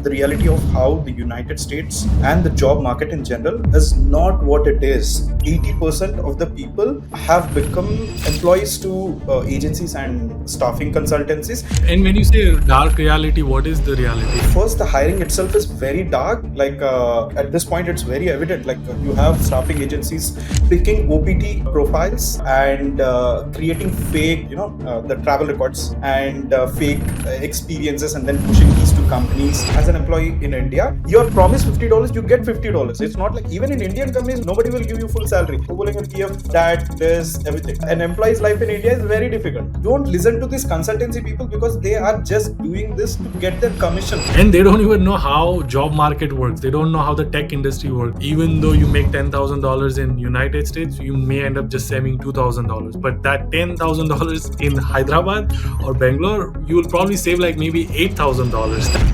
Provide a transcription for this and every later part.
the reality of how the United States and the job market in general is not what it is. 80% of the people have become employees to agencies and staffing consultancies. And when you say dark reality, what is the reality? First, the hiring itself is very dark. Like at this point, it's very evident. Like you have staffing agencies picking OPT profiles and creating fake, the travel records and fake experiences, and then pushing these to companies. As an employee in India, you're promised $50, you get $50. It's not like even in Indian companies, nobody will give you full salary. That there's everything. An employee's life in India is very difficult. Don't listen to these consultancy people because they are just doing this to get their commission. And they don't even know how job market works. They don't know how the tech industry works. Even though you make $10,000 in United States, you may end up just saving $2,000. But that $10,000 in Hyderabad or Bangalore, you will probably save like maybe $8,000.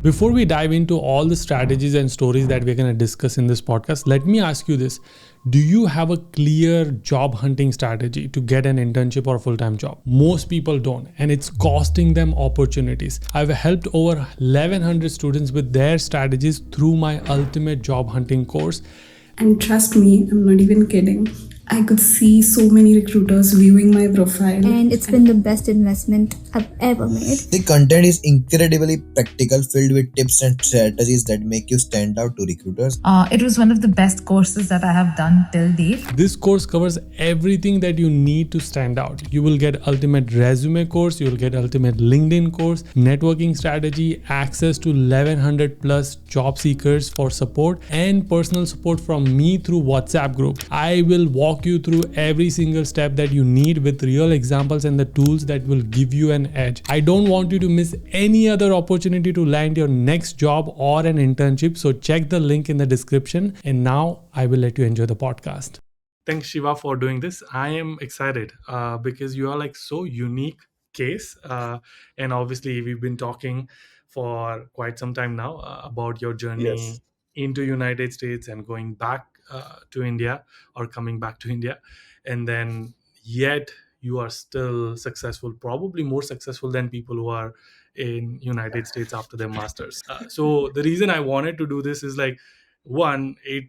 Before we dive into all the strategies and stories that we're going to discuss in this podcast, let me ask you this. Do you have a clear job hunting strategy to get an internship or a full-time job? Most people don't, and it's costing them opportunities. I've helped over 1,100 students with their strategies through my ultimate job hunting course. And trust me, I'm not even kidding. I could see so many recruiters viewing my profile. And it's been the best investment I've ever made. The content is incredibly practical, filled with tips and strategies that make you stand out to recruiters. It was one of the best courses that I have done till date. This course covers everything that you need to stand out. You will get ultimate resume course, you will get ultimate LinkedIn course, networking strategy, access to 1,100 plus job seekers for support, and personal support from me through WhatsApp group. I will walk you through every single step that you need with real examples and the tools that will give you an edge. I don't want you to miss any other opportunity to land your next job or an internship. So check the link in the description. And now I will let you enjoy the podcast. Thanks, Shiva, for doing this. I am excited because you are like so unique case. And obviously we've been talking for quite some time now about your journey into United States and going back to India or coming back to India. And then yet you are still successful, probably more successful than people who are in United States after their masters. So the reason I wanted to do this is like, one, it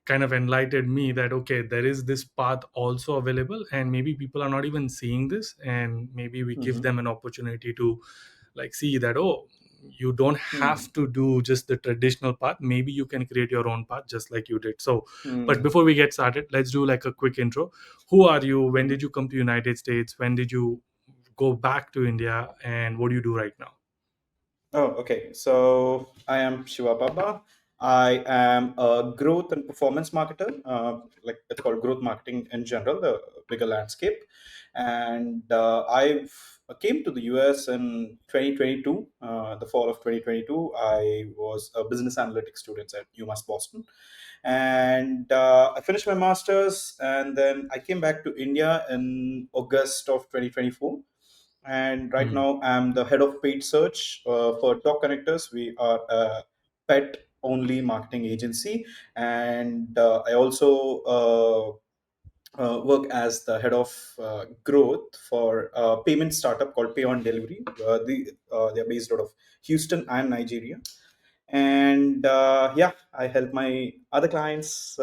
kind of enlightened me that, okay, there is this path also available and maybe people are not even seeing this, and maybe we give them an opportunity to like see that, oh, you don't have to do just the traditional path. Maybe you can create your own path just like you did. So but before we get started, let's do like a quick intro. Who are you? When did you come to United States? When did you go back to India? And what do you do right now? Oh, okay. So I am Shiva Baba. I am a growth and performance marketer. Like it's called growth marketing in general, the bigger landscape. And I've came to the US in 2022, the fall of 2022. I was a business analytics student at UMass Boston, and I finished my masters, and then I came back to India in August of 2024. And right now I'm the head of paid search for Talk Connectors. We are a pet only marketing agency, and I also work as the head of growth for a payment startup called Pay on Delivery. They're based out of Houston and Nigeria. And I help my other clients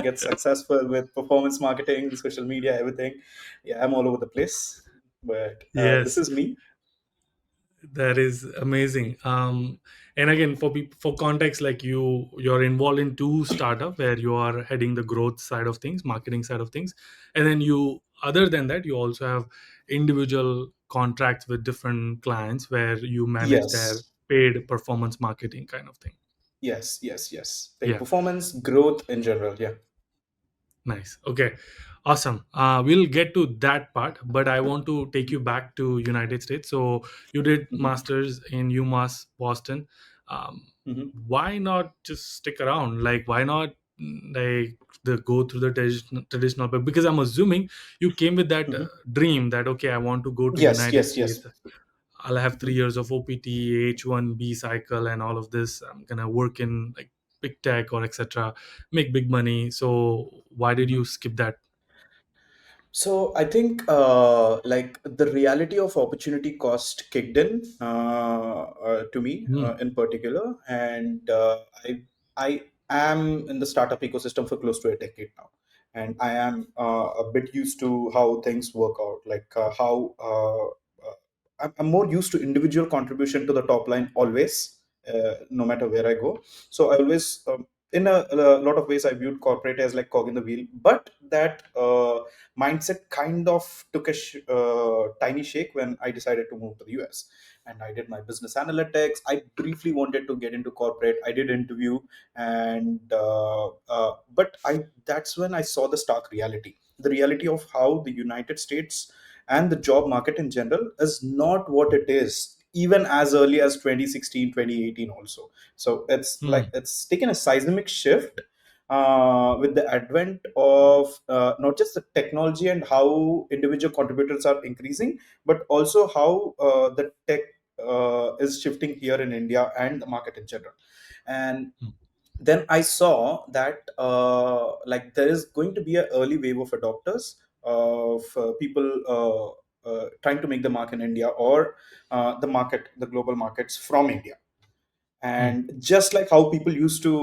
get successful with performance marketing, social media, everything. Yeah, I'm all over the place, but this Yes, is me. that is amazing. And again, for context, like you're involved in two startup where you are heading the growth side of things, marketing side of things, and then you, other than that, you also have individual contracts with different clients where you manage their Yes, paid performance marketing kind of thing. yes. Paid Yeah. performance, growth in general. Yeah. Nice. Okay. Awesome. We'll get to that part, but I want to take you back to United States. So you did hmm masters in UMass Boston. Um, hmm why not just stick around? Like, why not like the go through the traditional? But because I'm assuming you came with that hmm dream that, okay, I want to go to United yes. States. I'll have 3 hmm years of OPT, H-1B cycle, and all of this. I'm gonna work in like big tech or etc. Make big money. So why did hmm you skip that? So I think like the reality of opportunity cost kicked in to me Hmm. in particular, and I am in the startup ecosystem for close to a decade now, and I am a bit used to how things work out, like how I'm more used to individual contribution to the top line always, no matter where I go. So I always in a lot of ways I viewed corporate as like cog in the wheel, but that mindset kind of took a tiny shake when I decided to move to the US. And I did my business analytics. I briefly wanted to get into corporate. I did interview, and but I that's when I saw the stark reality, the reality of how the United States and the job market in general is not what it is even as early as 2016, 2018 also. So it's Hmm. like it's taken a seismic shift with the advent of not just the technology and how individual contributors are increasing, but also how the tech is shifting here in India and the market in general. And Hmm. then I saw that like there is going to be an early wave of adopters of people trying to make the mark in India, or the global markets from India. Hmm. And just like how people used to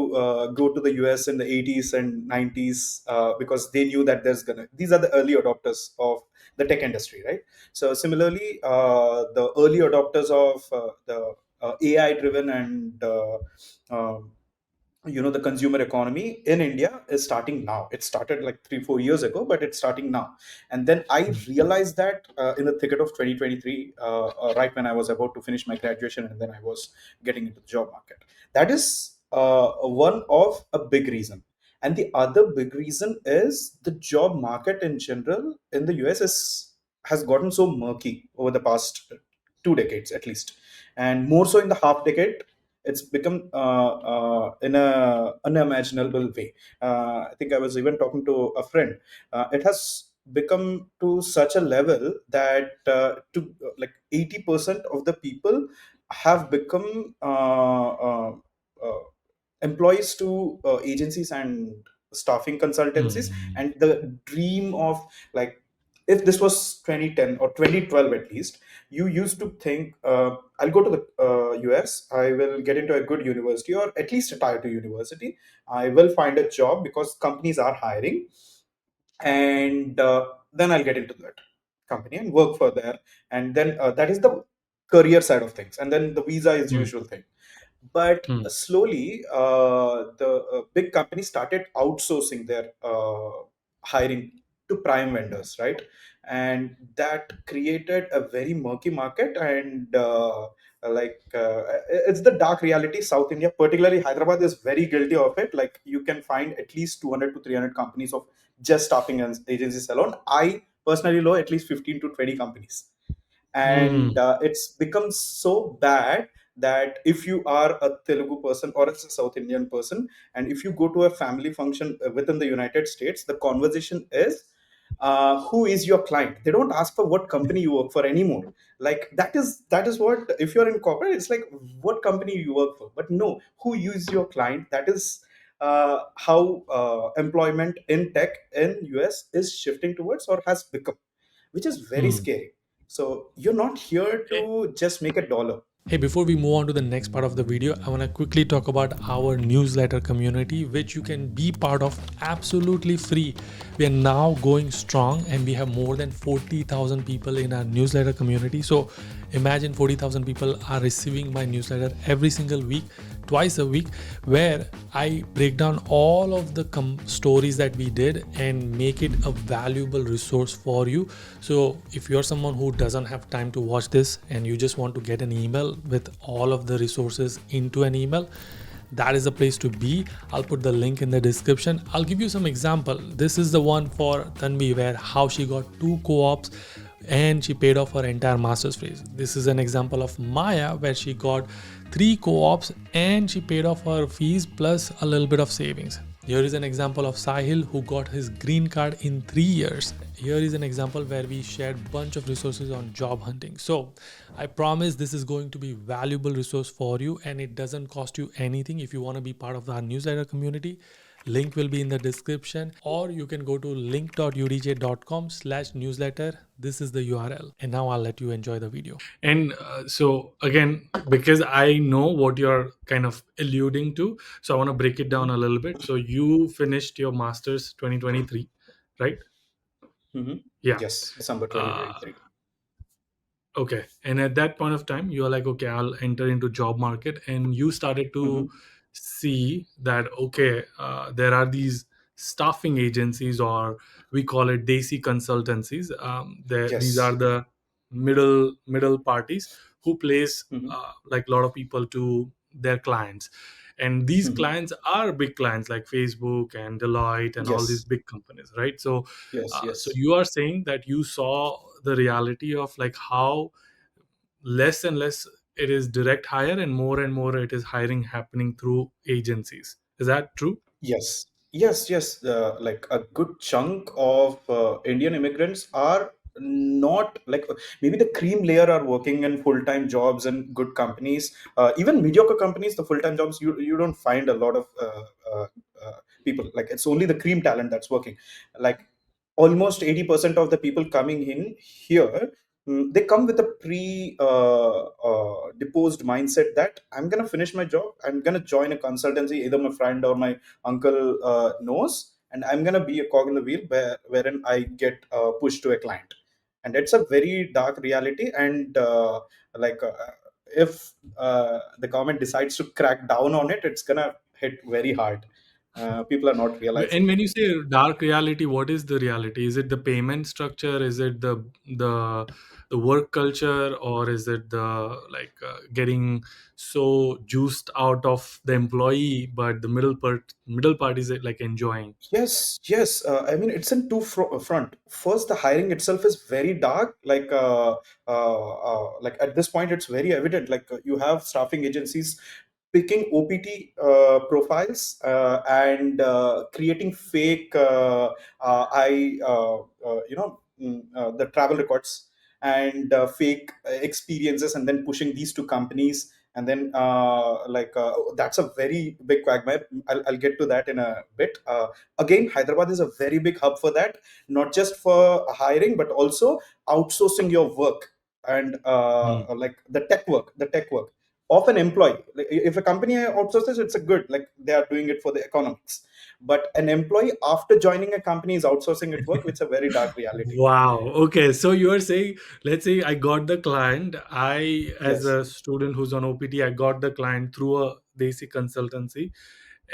go to the US in the 80s and 90s because they knew that these are the early adopters of the tech industry, right? So similarly, the early adopters of the AI driven and um, the consumer economy in India is starting now. It started like 3-4 years ago, but it's starting now. And then I realized that in the thicket of 2023, right when I was about to finish my graduation, and then I was getting into the job market. That is one of a big reason. And the other big reason is the job market in general in the US has gotten so murky over the past 2 decades at least, and more so in the half decade. It's become in a unimaginable way. I think I was even talking to a friend. It has become to such a level that to like 80% of the people have become employees to agencies and staffing consultancies. Hmm. And the dream of, like, if this was 2010 or 2012 at least, you used to think, I'll go to the US, I will get into a good university, or at least a tier 2 university. I will find a job because companies are hiring, and then I'll get into that company and work for there. And then that is the career side of things. And then the visa is Hmm. usual thing. But Hmm. slowly, the big companies started outsourcing their hiring to prime vendors, right? And that created a very murky market. And it's the dark reality. South India, particularly Hyderabad, is very guilty of it. Like, you can find at least 200 to 300 companies of just staffing agencies alone. I personally know at least 15 to 20 companies. Hmm. And it's become so bad that if you are a Telugu person or a South Indian person, and if you go to a family function within the United States, the conversation is, who is your client? They don't ask for what company you work for anymore. Like, that is what, if you're in corporate, it's like, what company you work for. But no, who is your client? That is how employment in tech in US is shifting towards, or has become, which is very Hmm. scary. So you're not here to just make a dollar. Hey, before we move on to the next part of the video, I want to quickly talk about our newsletter community, which you can be part of absolutely free. We are now going strong and we have more than 40,000 people in our newsletter community. So imagine 40,000 people are receiving my newsletter every single week, twice a week, where I break down all of the stories that we did and make it a valuable resource for you. So if you're someone who doesn't have time to watch this and you just want to get an email with all of the resources into an email, that is the place to be. I'll put the link in the description. I'll give you some example. This is the one for Tanvi, where how she got 2 co-ops and she paid off her entire master's fees. This is an example of Maya, where she got 3 co-ops and she paid off her fees plus a little bit of savings. Here is an example of Sahil, who got his green card in 3 years. Here is an example where we shared bunch of resources on job hunting. So I promise this is going to be valuable resource for you, and it doesn't cost you anything. If you want to be part of our newsletter community, Link will be in the description, or you can go to link.udj.com/newsletter. This is the URL. And now I'll let you enjoy the video. And so again, because I know what you're kind of alluding to, so I want to break it down a little bit. So you finished your master's 2023, right? Mm-hmm. Yeah. Yes, December Uh, 2023. okay. And at that point of time, you are like, okay, I'll enter into job market, and you started to Mm-hmm. see that okay, there are these staffing agencies, or we call it Desi consultancies. These are Yes. the middle parties who place Mm-hmm. like a lot of people to their clients, and these Mm-hmm. clients are big clients like Facebook and Deloitte and all these Yes. big companies, right? So Yes. so Yes. you are saying that you saw the reality of like how less and less it is direct hire, and more it is hiring happening through agencies. Is that true? Yes, yes, yes. Like a good chunk of Indian immigrants are not like maybe the cream layer are working in full-time jobs and good companies. Even mediocre companies, the full-time jobs, you don't find a lot of people. Like it's only the cream talent that's working. Like almost 80% of the people coming in here, they come with a deposed mindset that I'm gonna finish my job, I'm gonna join a consultancy, either my friend or my uncle knows, and I'm gonna be a cog in the wheel wherein I get pushed to a client, and it's a very dark reality. And like if the government decides to crack down on it, it's gonna hit very hard. People are not And realizing when it. you say dark reality, what is the reality? Is it the payment structure? Is it the the work culture, or is it the like getting so juiced out of the employee, but the middle part is like enjoying? Yes, yes. I mean, it's in two front. First, the hiring itself is very dark. Like at this point, it's very evident. Like you have staffing agencies picking OPT profiles and creating fake the travel records and fake experiences, and then pushing these to companies. And then that's a very big quagmire. I'll get to that in a bit. Again, Hyderabad is a very big hub for that, not just for hiring but also outsourcing your work, and Hmm. like the tech work of an employee. Like, if a company outsources, it's a good, like they are doing it for the economics, but an employee after joining a company is outsourcing at work, which is a very dark reality. Wow. Okay. So you are saying, let's say I got the client. I, as Yes. a student who's on OPT, I got the client through a Desi consultancy.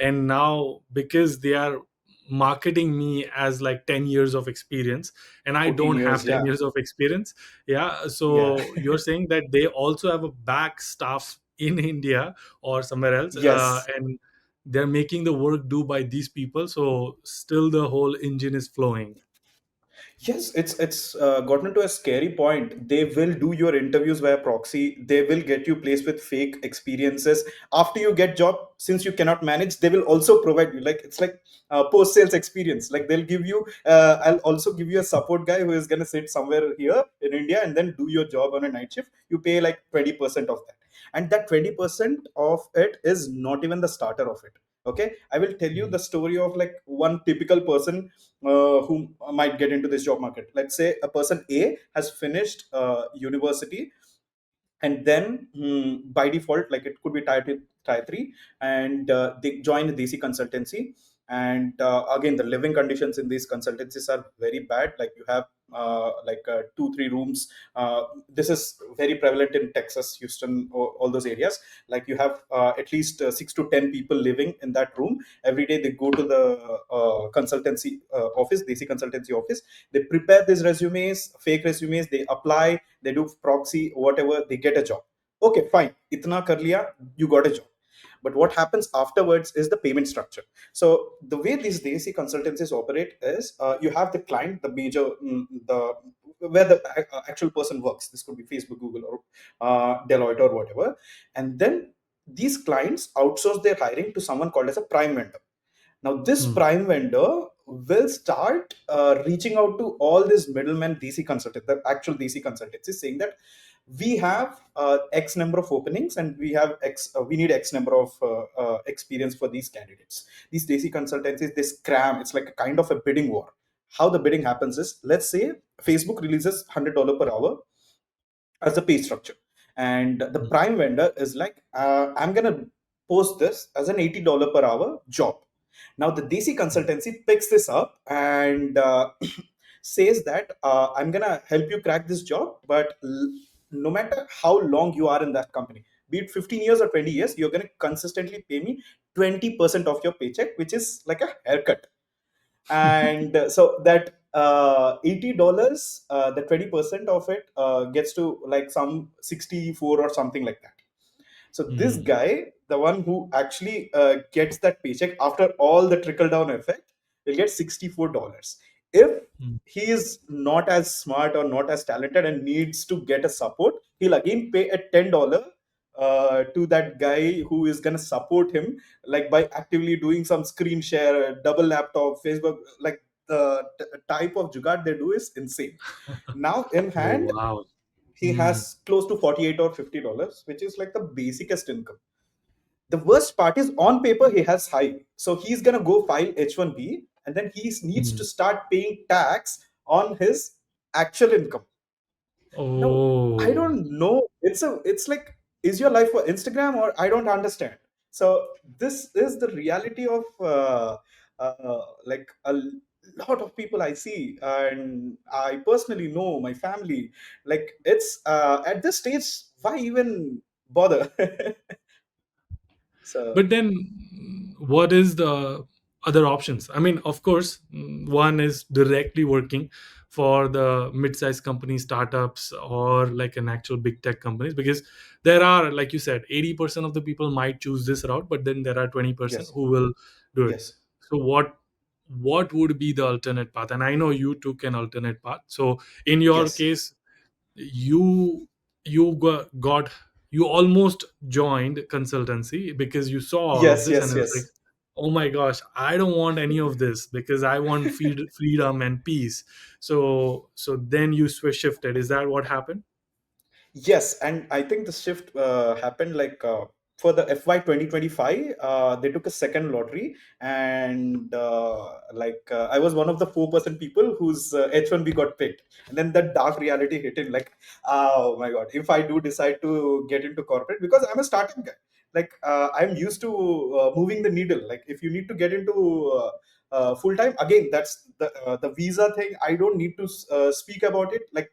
And now because they are marketing me as like 10 years of experience, and I 14 don't have years 10 Yeah. years of experience. Yeah. Yeah. So you're saying that they also have a back staff in India or somewhere else. Yes. And they're making the work do by these people. So still the whole engine is flowing. Yes, it's gotten to a scary point. They will do your interviews via proxy. They will get you placed with fake experiences. After you get job, since you cannot manage, they will also provide you, like it's like post sales experience. Like they'll give you. I'll also give you a support guy who is gonna sit somewhere here in India and then do your job on a night shift. You pay like 20% of that, and that 20% of it is not even the starter of it. Okay, I will tell you the story of like one typical person who might get into this job market. Let's say a person A has finished university, and then by default, like it could be tier 2, tier 3, and they join a DC consultancy. And again, the living conditions in these consultancies are very bad. Like you have 2 3 rooms. This is very prevalent in Texas, Houston, all those areas. Like you have at least 6 to 10 people living in that room. Every day they go to the consultancy office, DC consultancy office. They prepare these resumes, fake resumes, they apply, they do proxy, whatever, they get a job. Okay, fine. Itna kar liya, you got a job. But what happens afterwards is the payment structure. So the way these DSC consultancies operate is you have the client, the major, the where the actual person works. This could be Facebook, Google, or Deloitte, or whatever. And then these clients outsource their hiring to someone called as a prime vendor. Now, this Hmm. prime vendor will start reaching out to all these middlemen DC consultants, the actual DC consultancies, saying that, we have X number of openings, and we have we need X number of experience for these candidates. These desi consultancies, they scram. It's like a kind of a bidding war. How the bidding happens is, let's say Facebook releases $100 per hour as a pay structure, and the prime vendor is like, I'm gonna post this as an $80 per hour job. Now the DC consultancy picks this up and says that, I'm gonna help you crack this job, but no matter how long you are in that company, be it 15 years or 20 years, you're gonna consistently pay me 20% of your paycheck, which is like a haircut. And so that $80, the 20% of it gets to like some 64 or something like that. So this guy, the one who actually gets that paycheck after all the trickle down effect, will get $64. If he is not as smart or not as talented and needs to get a support, he'll again pay a $10 to that guy who is going to support him, like by actively doing some screen share, double laptop, Facebook, like the type of jugaad they do is insane. Now in Oh hand, wow. he has close to 48 or $50, which is like the basicest income. The worst part is, on paper he has high, so he's gonna go file H-1B, and then he needs to start paying tax on his actual income. Now I Oh. don't know. It's like, is your life for Instagram, or I don't understand. So this is the reality of like a lot of people I see, and I personally know my family. Like, it's at this stage, why even bother? So But then, what is the other options? I mean, of course, one is directly working for the mid-sized company startups or like an actual big tech companies, because there are, like you said, 80% of the people might choose this route, but then there are 20% yes, who will do it. yes, So what would be the alternate path? And I know you took an alternate path. So in your yes, case, you got you almost joined consultancy because you saw all of yes, this and yes, it was like, yes. oh my gosh, I don't want any of this because I want freedom and peace. So then you shifted. Is that what happened? Yes, and I think the shift happened like for the FY 2025. They took a second lottery, and I was one of the 4% people whose H-1B got picked. And then that dark reality hit in, like, oh my God, if I do decide to get into corporate, because I'm a startup guy, like I'm used to moving the needle. Like, if you need to get into full time, again, that's the visa thing. I don't need to speak about it. Like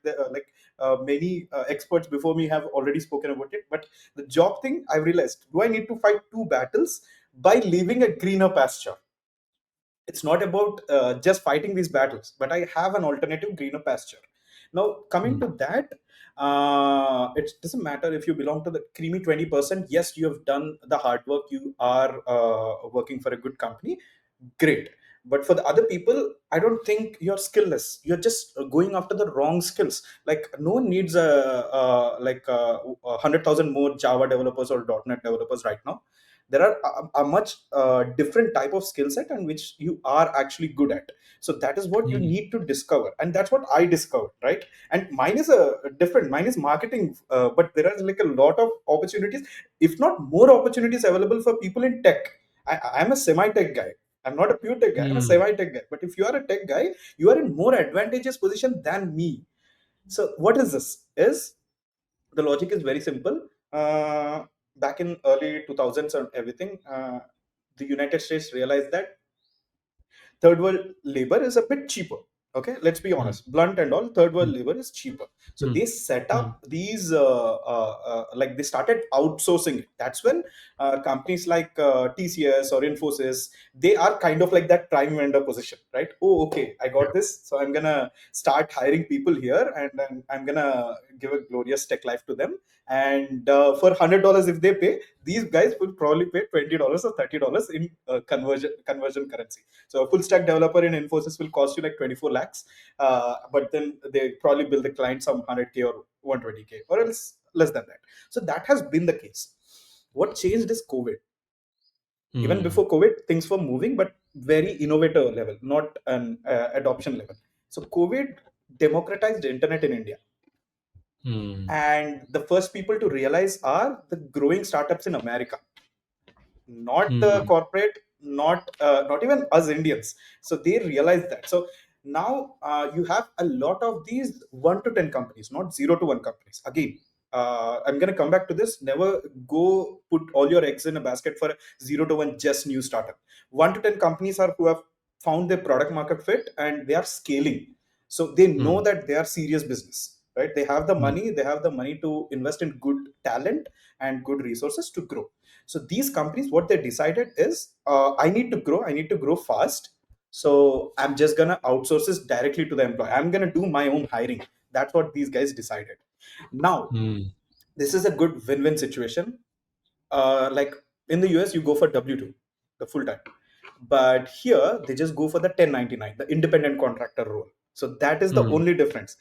many experts before me have already spoken about it. But the job thing, I realized, do I need to fight two battles by leaving a greener pasture? It's not about just fighting these battles, but I have an alternative greener pasture. Now, coming Hmm. to that, it doesn't matter if you belong to the creamy 20%. Yes, you have done the hard work, you are working for a good company, great. But for the other people, I don't think you're skillless. You're just going after the wrong skills. Like, no one needs a 100,000 more Java developers or .NET developers right now. There are a much different type of skill set, and which you are actually good at. So that is what you Hmm. need to discover, and that's what I discovered, right? And mine is a different, mine is marketing, but there are like a lot of opportunities, if not more opportunities, available for people in tech. I'm a semi-tech guy. I'm not a pure tech guy. I'm a Hmm. semi-tech guy. But if you are a tech guy, you are in more advantageous position than me. So what is this? Is the logic is very simple. Back in early 2000s and everything, the United States realized that third world labor is a bit cheaper. Okay, let's be Hmm. honest, blunt and all, third world Hmm. labor is cheaper. So Hmm. they set Hmm. up these like they started outsourcing it. That's when companies like TCS or Infosys, they are kind of like that prime vendor position, right? Oh, okay, I got this, so I'm gonna start hiring people here, and then I'm gonna give a glorious tech life to them. And for $100 if they pay, these guys will probably pay $20 or $30 in conversion currency. So a full stack developer in Infosys will cost you like 24 lakhs, but then they probably bill the client some 100K or 120K, or else less than that. So that has been the case. What changed is COVID. Even Hmm. before COVID, things were moving, but very innovator level, not an adoption level. So COVID democratized the internet in India. Hmm. And the first people to realize are the growing startups in America, not the Hmm. corporate, not even us Indians. So they realize that. So now you have a lot of these 1 to 10 companies, not 0 to 1 companies. Again, I'm going to come back to this. Never go put all your eggs in a basket for a 0 to 1 just new startup. 1 to 10 companies are who have found their product market fit and they are scaling. So they know Hmm. that they are serious business, right? They have the Hmm. money, they have the money to invest in good talent and good resources to grow. So these companies, what they decided is, I need to grow, I need to grow fast. So I'm just gonna outsource this directly to the employee. I'm gonna do my own hiring. That's what these guys decided. Now, Hmm. this is a good win-win situation. Like in the US, you go for W2, the full time, but here they just go for the 1099, the independent contractor role. So that is the Hmm. only difference.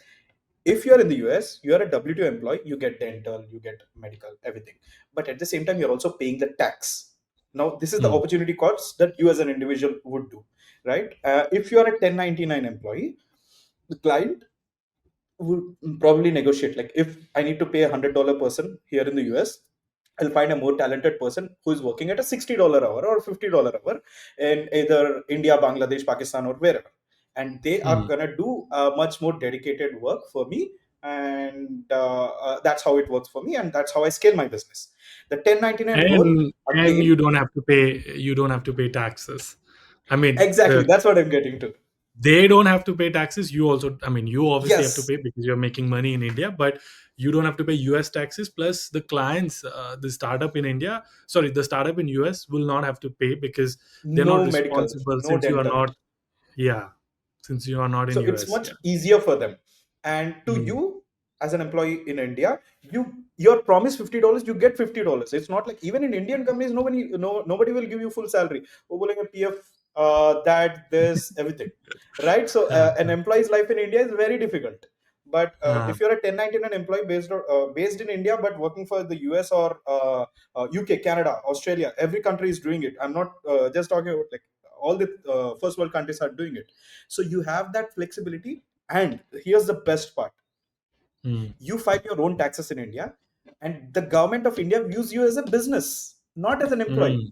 If you're in the US, you're a W2 employee, you get dental, you get medical, everything. But at the same time, you're also paying the tax. Now, this is the Hmm. opportunity cost that you as an individual would do, right? If you're a 1099 employee, the client would probably negotiate. Like if I need to pay $100 person here in the US, I'll find a more talented person who is working at a $60 hour or $50 hour in either India, Bangladesh, Pakistan, or wherever. And they are Hmm. gonna do much more dedicated work for me. And that's how it works for me, and that's how I scale my business. The 1099 role, And again, you don't have to pay taxes. I mean, exactly. That's what I'm getting to. they don't have to pay taxes. You also, I mean, you obviously have to Yes, pay because you're making money in India, but you don't have to pay US taxes. Plus, the clients, the startup in India, sorry, the startup in US will not have to pay because they're not no medical, responsible no since you are dental. not, yeah, since you are not in So it's US. much Yeah. easier for them. And to Hmm. you as an employee in India, you're promised $50, you get $50. It's not like, even in Indian companies, nobody will give you full salary. Oh, bolenge PF, that this everything, right? So an employee's life in India is very difficult. But Uh, if you're a 1099 employee based in India but working for the US or UK, Canada, Australia, every country is doing it. I'm not just talking about, like, all the first world countries are doing it. So you have that flexibility. And here's the best part: hmm. you file your own taxes in India, and the government of India views you as a business, not as an employee. Hmm.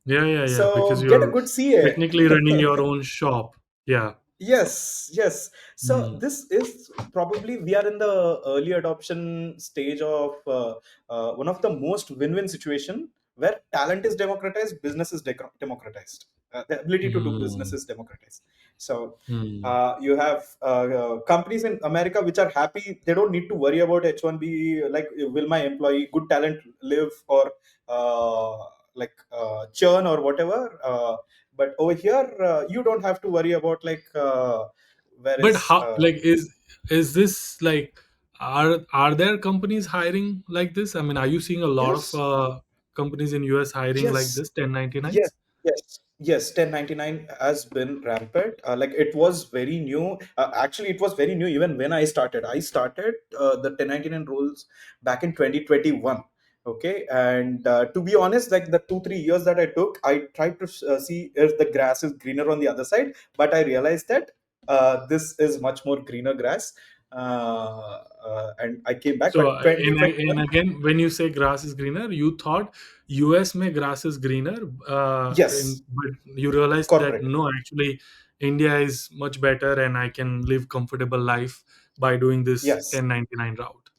Yeah, yeah, yeah. Because So get a you're good CA. technically running your own shop. Yeah. Yes, yes. So Hmm. this is probably, we are in the early adoption stage of one of the most win-win situation where talent is democratized, business is democratized. The ability to do business Hmm. is democratized. So Hmm. you have companies in America which are happy; they don't need to worry about H-1B. Like, will my employee, good talent, live or churn or whatever. But over here, you don't have to worry about, like, where But is how, like, is this like, are there companies hiring like this? I mean, are you seeing a lot of yes, companies in US hiring like yes, this yes, 1099s? yes. 1099 has been rampant. Like, it was very new. Actually, it was very new even when I started the 1099 rules back in 2021. Okay, and to be honest, like, the 2 3 years that I took, I tried to see if the grass is greener on the other side, but I realized that this is much more greener grass. And I came back, So, but 2021. and again, when you say grass is greener, you thought US may grass is greener, Yes, but you realized that corporate. no, actually, India is much better, and I can live comfortable life by doing this Yes, 1099 route.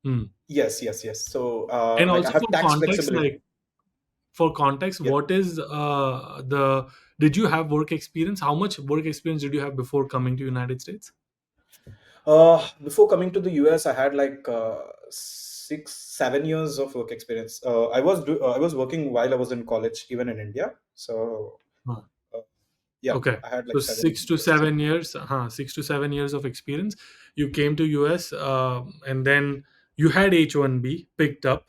Hmm. yes. So, And like, I also have tax flexibility. for context, Yeah. what is the did you have work experience? How much work experience did you have before coming to United States? Before coming to the US, I had like 6 7 years of work experience. I was working while I was in college, even in India. So Huh. uh, yeah, Okay, I had so like 7 years. 6 to 7 years of experience. You came to US, and then you had H-1B picked up,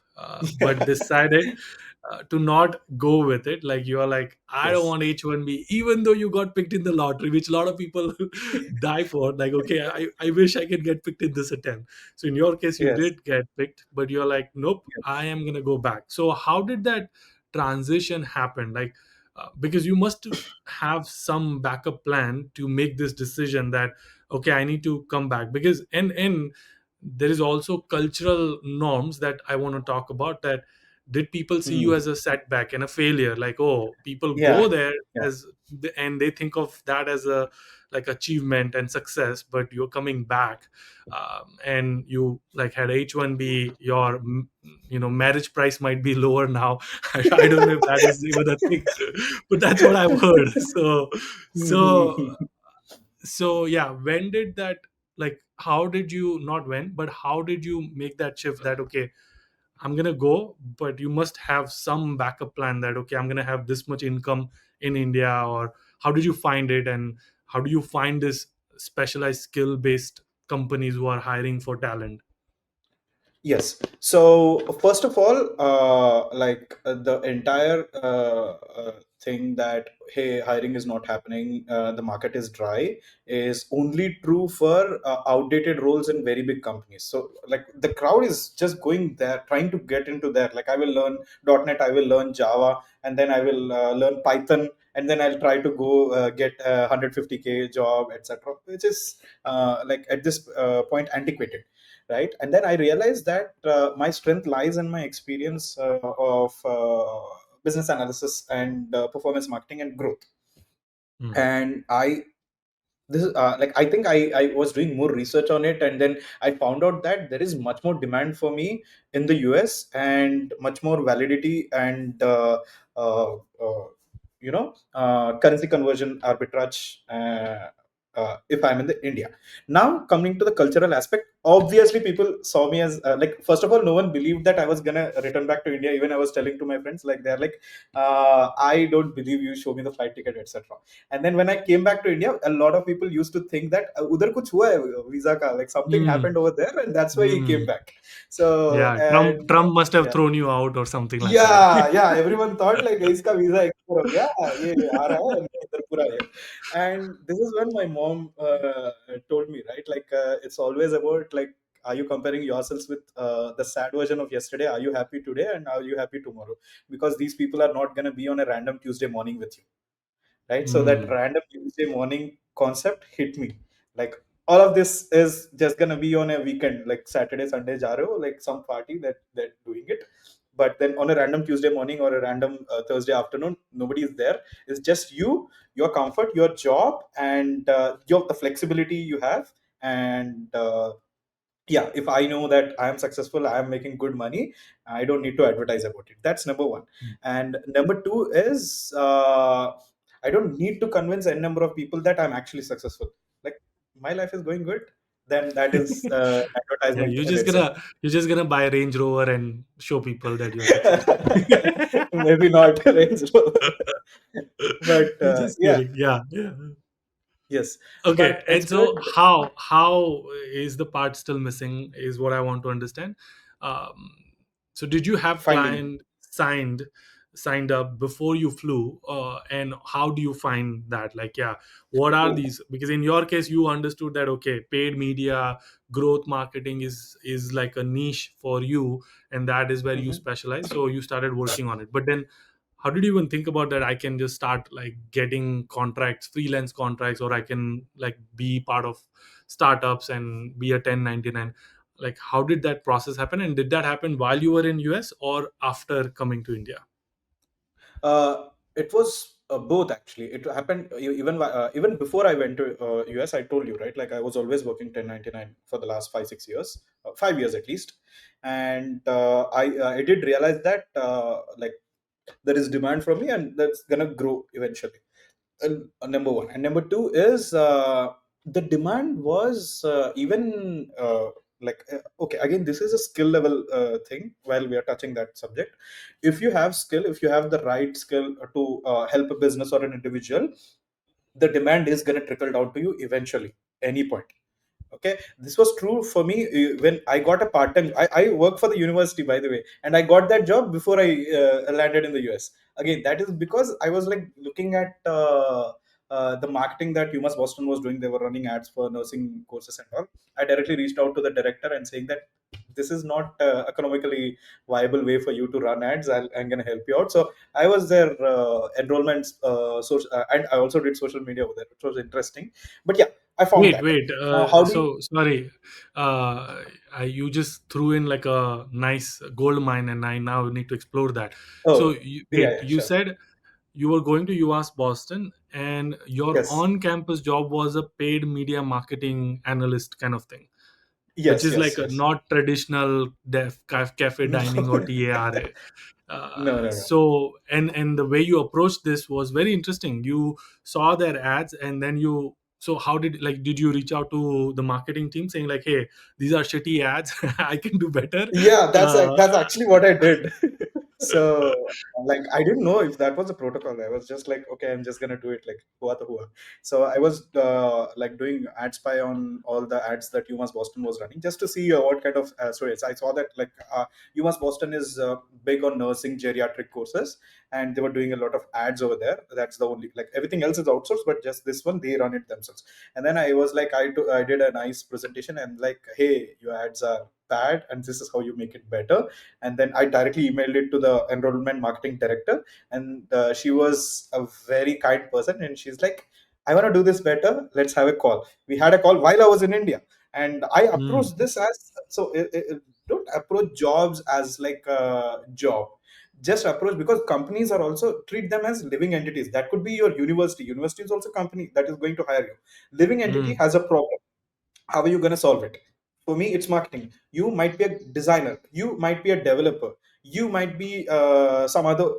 but decided to not go with it. Like, you are like, I don't Yes, want H-1B, even though you got picked in the lottery, which a lot of people die for. Like, okay, I wish I could get picked in this attempt. So in your case, you yes. did get picked, but you're like, nope, I am gonna go back. So how did that transition happen? Like, because you must have some backup plan to make this decision that, okay, I need to come back. Because and there is also cultural norms that I want to talk about. That did people see you Hmm. as a setback and a failure? Like, oh, people go Yeah. there Yeah. as and they think of that as a like achievement and success, but you're coming back, and you like had H-1B. Your marriage price might be lower now. I don't know if that is even a thing, but that's what I've heard. So yeah, when did that, like, how did you, not when, but how did you make that shift that okay, I'm gonna go, but you must have some backup plan that okay, I'm gonna have this much income in India? Or how did you find it, and how do you find this specialized skill based companies who are hiring for talent? Yes. So first of all, the entire thing that hey, hiring is not happening, the market is dry, is only true for outdated roles in very big companies. So like the crowd is just going there, trying to get into there. Like I will learn .NET, I will learn Java, and then I will learn Python, and then I'll try to go get a 150K job, etc. Which is like at this point antiquated, right? And then I realized that my strength lies in my experience of business analysis and performance marketing and growth. Hmm. And I this is like I think I was doing more research on it, and then I found out that there is much more demand for me in the US, and much more validity and uh, uh, currency conversion arbitrage if I'm in the India. Now coming to the cultural aspect, obviously people saw me as like, first of all, no one believed that I was gonna return back to India. Even I was telling to my friends, like they're like, I don't believe you, show me the flight ticket, etc. And then when I came back to India, a lot of people used to think that udhar kuch hua hai visa ka, like something Hmm. happened over there, and that's why he came Hmm. back. So Yeah, Trump and Trump must have yeah, thrown you out or something like that. yeah, everyone thought like iska visa expire ho gaya, ye aa raha hai, idhar pura hai. And this is when my mom told me, right, like it's always about like, are you comparing yourselves with the sad version of yesterday? Are you happy today, and are you happy tomorrow? Because these people are not going to be on a random Tuesday morning with you, right? So that Hmm. random Tuesday morning concept hit me. Like all of this is just gonna be on a weekend, like Saturday, Sunday, Jaro, like some party that they're doing it. But then on a random Tuesday morning or a random Thursday afternoon, nobody is there. It's just you, your comfort, your job, and the flexibility you have. And yeah, if I know that I am successful, I am making good money, I don't need to advertise about it. That's number one. And number two is I don't need to convince a number of people that I'm actually successful. Like my life is going good, then that is Yeah, advertisement you're in just itself. gonna you're just gonna buy a Range Rover and show people that you're successful. Maybe not Range Rover. But Just yeah, kidding. Yeah, yeah. yes, Okay, but it's and good. so how is the part still missing is what I want to understand. Um, so did you have Finding. client signed up before you flew, and how do you find that? Like, yeah, what are Oh. these? Because in your case, you understood that okay, paid media, growth marketing is like a niche for you, and that is where you Mhm. specialize. So you started working on it, but then how did you even think about that I can just start like getting contracts, freelance contracts, or I can like be part of startups and be a 1099? Like, how did that process happen, and did that happen while you were in US or after coming to India? It was both actually. It happened even before I went to US. I told you, right? Like I was always working 1099 for the last 5 6 years, 5 years at least. And I did realize that like there is demand from me, and that's gonna grow eventually. Number one, and number two is the demand was even okay, again, this is a skill level thing. While we are touching that subject, if you have skill, if you have the right skill to help a business or an individual, the demand is going to trickle down to you eventually, any point. Okay, this was true for me when I got a part-time. I work for the university, by the way, and I got that job before I landed in the US. Again, that is because I was like looking at the marketing that UMass Boston was doing. They were running ads for nursing courses and all. I directly reached out to the director and saying that this is not economically viable way for you to run ads. I'm going to help you out. So I was their enrollment and I also did social media over there, which was interesting. But yeah, I found Wait, that. wait. Now, how do you? So sorry, you just threw in like a nice gold mine, and I now need to explore that. So Oh, yeah, wait, yeah, you sure. said you were going to UMass Boston, and your Yes, on-campus job was a paid media marketing analyst kind of thing, which yes, is like yes, a yes. not traditional cafe No, dining or TARA. no, no, no. So and the way you approached this was very interesting. You saw their ads, and then you, so how did you reach out to the marketing team saying like, hey, these are shitty ads, I can do better? Yeah, uh, that's actually what I did. So, like, I didn't know if that was a protocol. I was just like, okay, I'm just gonna do it like hua to hua. So I was like doing ad spy on all the ads that UMass Boston was running just to see what kind of stories. I saw that like UMass Boston is big on nursing geriatric courses, and they were doing a lot of ads over there. That's the only, like, everything else is outsourced, but just this one they run it themselves. And then I was like, I did a nice presentation and like, hey, your ads are bad, and this is how you make it better. And then I directly emailed it to the enrollment marketing director, and she was a very kind person, and she's like, I want to do this better, let's have a call. We had a call while I was in India, and I hmm, approached this as, so don't approach jobs as like a job. Just approach, because companies are also treat them as living entities. That could be your university is also a company that is going to hire you. Living entity hmm, has a problem. How are you going to solve it? For me, it's marketing. You might be a designer, you might be a developer, you might be some other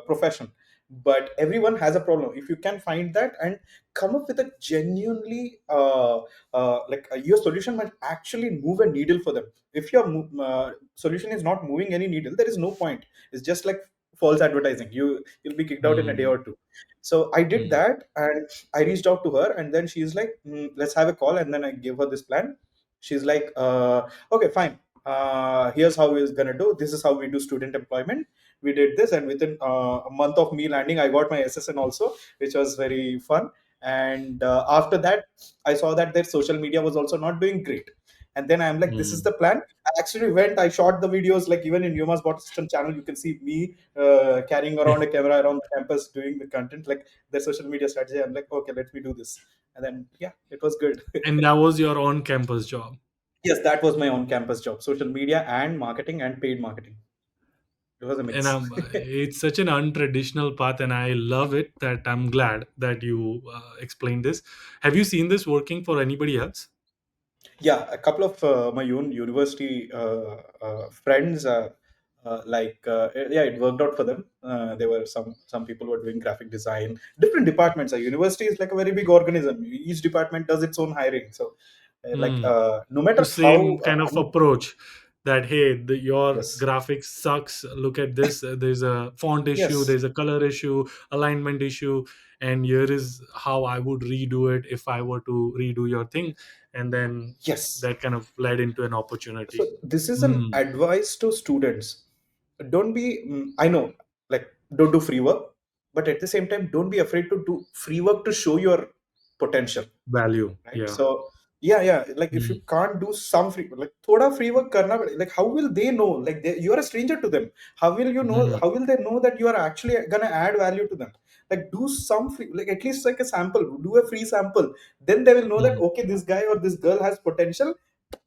profession, but everyone has a problem. If you can find that and come up with a genuinely your solution might actually move a needle for them. If your solution is not moving any needle, there is no point. It's just like false advertising. You'll be kicked out in a day hmm, or two. So I did hmm, that, and I reached out to her, and then she's like, let's have a call. And then I gave her this plan. She's like, okay, fine. Here's how we're gonna do. This is how we do student employment. We did this, and within a month of me landing, I got my SSN also, which was very fun. And after that, I saw that their social media was also not doing great. And then I'm like, this is hmm. the plan. I actually went, I shot the videos, like even in Yuma's Bottom channel, you can see me carrying around a camera around the campus doing the content, like their social media strategy. I'm like, okay, let me do this. And then, yeah, it was good. And that was your on-campus job. Yes, that was my on campus job, social media and marketing and paid marketing. It was a And mix. it's such an untraditional path, and I love it. That I'm glad that you explained this. Have you seen this working for anybody else? Yeah, a couple of my own university friends, yeah, it worked out for them. There were some people were doing graphic design, different departments. A university is like a very big organism. Each department does its own hiring. So, Hmm. no So matter how, same kind of approach, that hey, your yes, graphics sucks, look at this, there's a font issue, yes, there's a color issue, alignment issue, and here is how I would redo it if I were to redo your thing. And then yes. that kind of led into an So opportunity. this is an Hmm. advice to students. Don't be, I know, like, don't do free work, but at the same time, don't be afraid to do free work to show your potential, Value, right? yeah. So yeah, like if Hmm. you can't do some free, like thoda free work karna, like how will they know, like you are a stranger to them? How will you know, Hmm. how will they know that you are actually gonna add value to them? Like, do some free, like at least like a sample, do a free sample. Then they will know that, Hmm. okay, this guy or this girl has potential.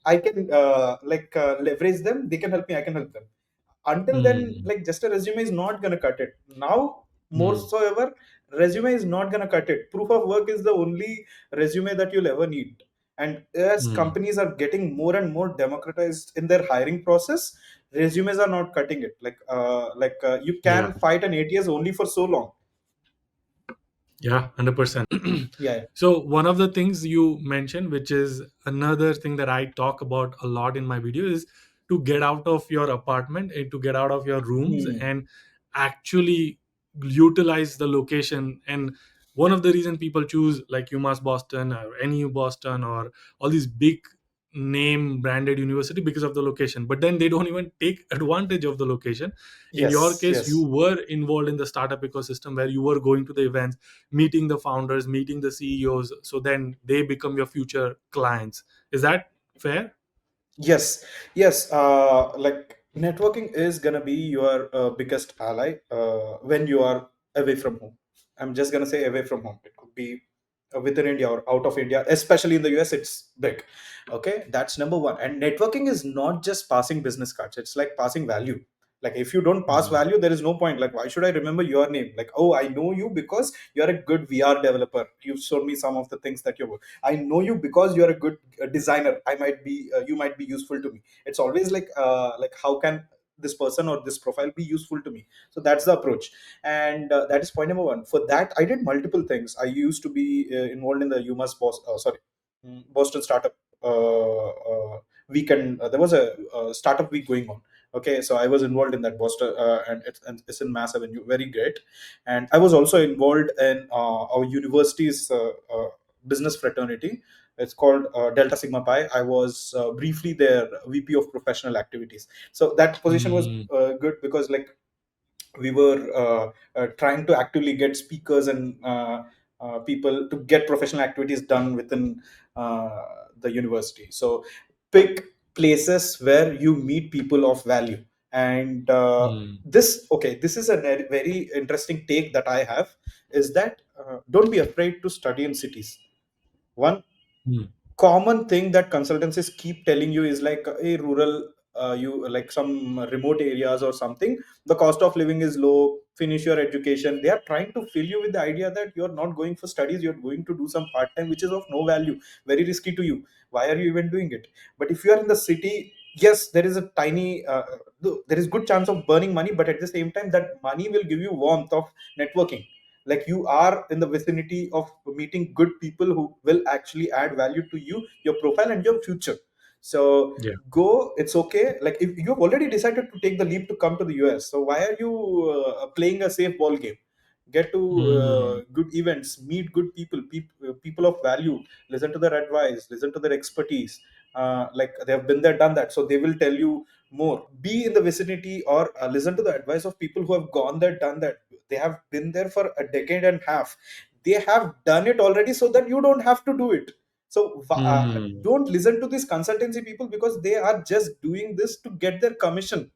I can leverage them. They can help me. I can help them. Until then, Hmm. like, just a resume is not gonna cut it. Now more Hmm. so ever, resume is not gonna cut it. Proof of work is the only resume that you'll ever need. And as Hmm. companies are getting more and more democratized in their hiring process, resumes are not cutting it. You Yeah. can fight an ATS only for so long. Yeah, 100%. Yeah. So one of the things you mentioned, which is another thing that I talk about a lot in my video, is to get out of your apartment and to get out of your rooms Hmm. and actually utilize the location. And one of the reason people choose like UMass Boston or NU Boston or all these big name branded university because of the location, but then they don't even take advantage of the location. In your Yes. case, you Yes. were involved in the startup ecosystem where you were going to the events, meeting the founders, meeting the CEOs, so then they become your future clients. Is that fair? Yes, yes. Like, networking is gonna be your biggest ally when you are away from home. I'm just gonna say away from home. It could be. within India or out of India, especially in the US, it's big. Okay, that's number one. And networking is not just passing business cards, it's like passing value. Like if you don't pass Mm. value, there is no point. Like, why should I remember your name? Like, oh, I know you because you're a good VR developer. You've shown me some of the things that you work. I know you because you're a good designer. I might be, you might be useful to me. It's always like how can this person or this profile be useful to me? So that's the approach. And that is point number one. For that, I did multiple things. I used to be involved in the UMass Boston startup weekend. There was a startup week going on. Okay, so I was involved in that Boston, and it's in Mass Avenue, very great. And I was also involved in our university's business fraternity. It's called Delta Sigma Pi. I was briefly their VP of professional activities. So that position was Mm. good because like we were trying to actively get speakers and people to get professional activities done within uh, the university. So pick places where you meet people of value. And Mm. this is a very interesting take that I have, is that don't be afraid to study in cities. One Mm. common thing that consultancies keep telling you is like a rural, you like some remote areas or something, the cost of living is low, finish your education. They are trying to fill you with the idea that you're not going for studies, you're going to do some part time which is of no value, very risky to you. Why are you even doing it? But if you are in the city, yes, there is a tiny there is good chance of burning money, but at the same time that money will give you warmth of networking. Like you are in the vicinity of meeting good people who will actually add value to you, your profile and your future. So Yeah. go, it's okay. Like if you've already decided to take the leap to come to the US, so why are you playing a safe ball game? Get to Mm. good events, meet good people, people of value, listen to their advice, listen to their expertise. Like they have been there, done that, so they will tell you more. Be in the vicinity or listen to the advice of people who have gone there, done that. They have been there for a decade and a half. They have done it already, so that you don't have to do it. So Mm. don't listen to these consultancy people, because they are just doing this to get their commission,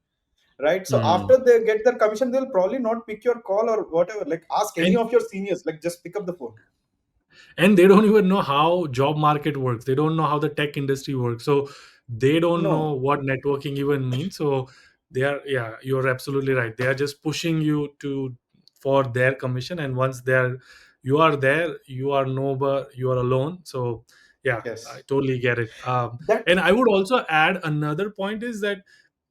right? So Mm. after they get their commission, they'll probably not pick your call or whatever. Like ask any And of your seniors, like just pick up the phone. they don't even know how job market works, they don't know how the tech industry works, so they don't know No. what networking even means. So they are, yeah, you're absolutely right, they are just pushing you to for their commission, and once they're you are there, you are nobody, you are alone. So yeah, I Yes. totally get it. That. And I would also add another point is that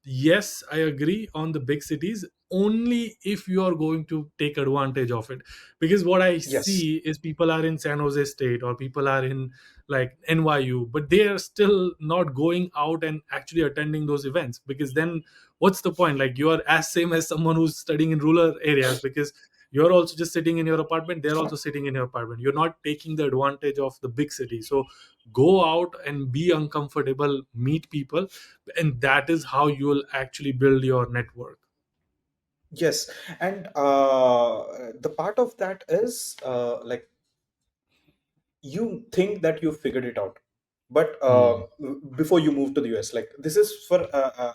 yes, I agree on the big cities only if you are going to take advantage of it. Because what I Yes. see is people are in San Jose State or people are in like NYU, but they are still not going out and actually attending those events. Because then what's the point? Like you are as same as someone who's studying in rural areas, because you're also just sitting in your apartment, they're also sitting in your apartment, you're not taking the advantage of the big city. So go out and be uncomfortable, meet people, and that is how you will actually build your network. Yes. And the part of that is like you think that you figured it out, but Hmm. before you move to the US, like this is for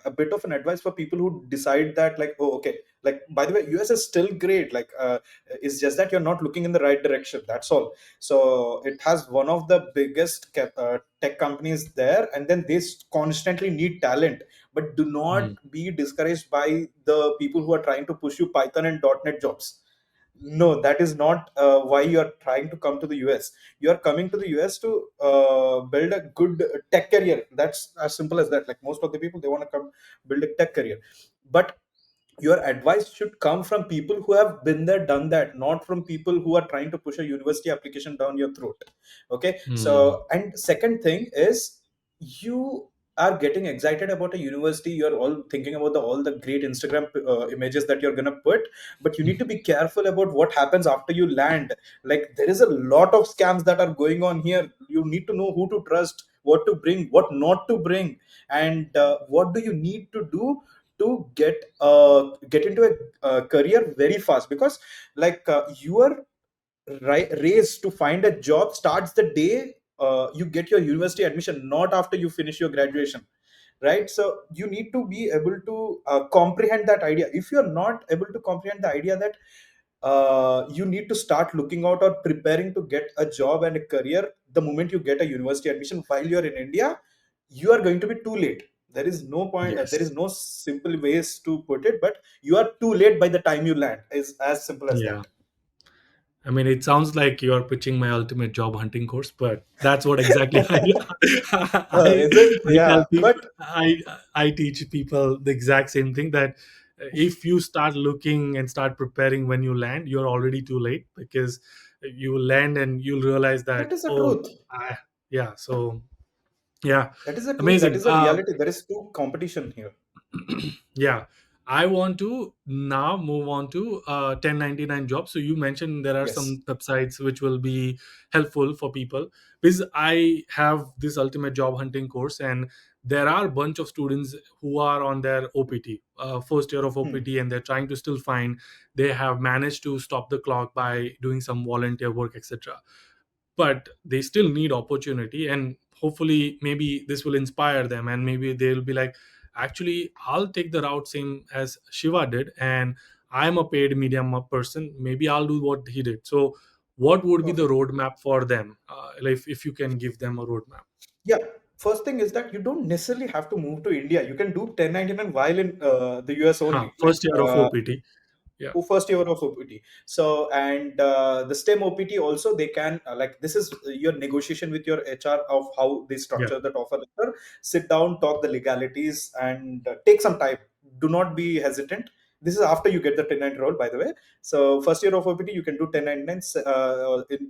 a bit of an advice for people who decide that like, oh, okay, like by the way, US is still great. Like it's just that you're not looking in the right direction, that's all. So it has one of the biggest tech companies there, and then they constantly need talent. But do not Hmm. be discouraged by the people who are trying to push you Python and .NET jobs. No, that is not why you are trying to come to the US. You are coming to the US to build a good tech career. That's as simple as that. Like most of the people, they want to come build a tech career. But your advice should come from people who have been there, done that, not from people who are trying to push a university application down your throat. Okay. Hmm. So, and second thing is, you are getting excited about a university, you're all thinking about all the great Instagram images that you're going to put, but you need to be careful about what happens after you land. Like there is a lot of scams that are going on here. You need to know who to trust, what to bring, what not to bring, and what do you need to do to get into a career very fast. Because like your race to find a job starts the day you get your university admission, not after you finish your graduation, right? So you need to be able to comprehend that idea. If you're not able to comprehend the idea that you need to start looking out or preparing to get a job and a career the moment you get a university admission. While you're in India, you are going to be too late. There is no point, there is Yes. no simple ways to put it, but you are too late by the time you land, is as simple as Yeah. that. I mean, it sounds like you are pitching my ultimate job hunting course, but that's what exactly I, Is it? I tell Yeah, people. but I teach people the exact same thing, that if you start looking and start preparing when you land, you're already too late, because you land and you'll realize that that, is the oh, truth. yeah. So yeah, That is the truth. That amazing. is the reality. There is too competition here. Yeah, I want to now move on to 1099 jobs. So you mentioned there are Yes. some websites which will be helpful for people, because I have this ultimate job hunting course, and there are a bunch of students who are on their OPT, first year of Hmm. OPT, and they're trying to still find. They have managed to stop the clock by doing some volunteer work, etc., but they still need opportunity, and hopefully maybe this will inspire them, and maybe they'll be like, actually, I'll take the route same as Shiva did, and I'm a paid medium person, maybe I'll do what he did. So what would be the Perfect. roadmap for them, if you can give them a roadmap? Yeah. First thing is that you don't necessarily have to move to India. You can do 1099 while in the US only. Like First year of OPT. Yeah. first year of OPT. So, and the STEM OPT also, they can, like, this is your negotiation with your HR of how they Yeah. structure that offer letter. Sit down, talk the legalities, and take some time. Do not be hesitant. This is after you get the 1099 role, by the way. So, first year of OPT, you can do 1099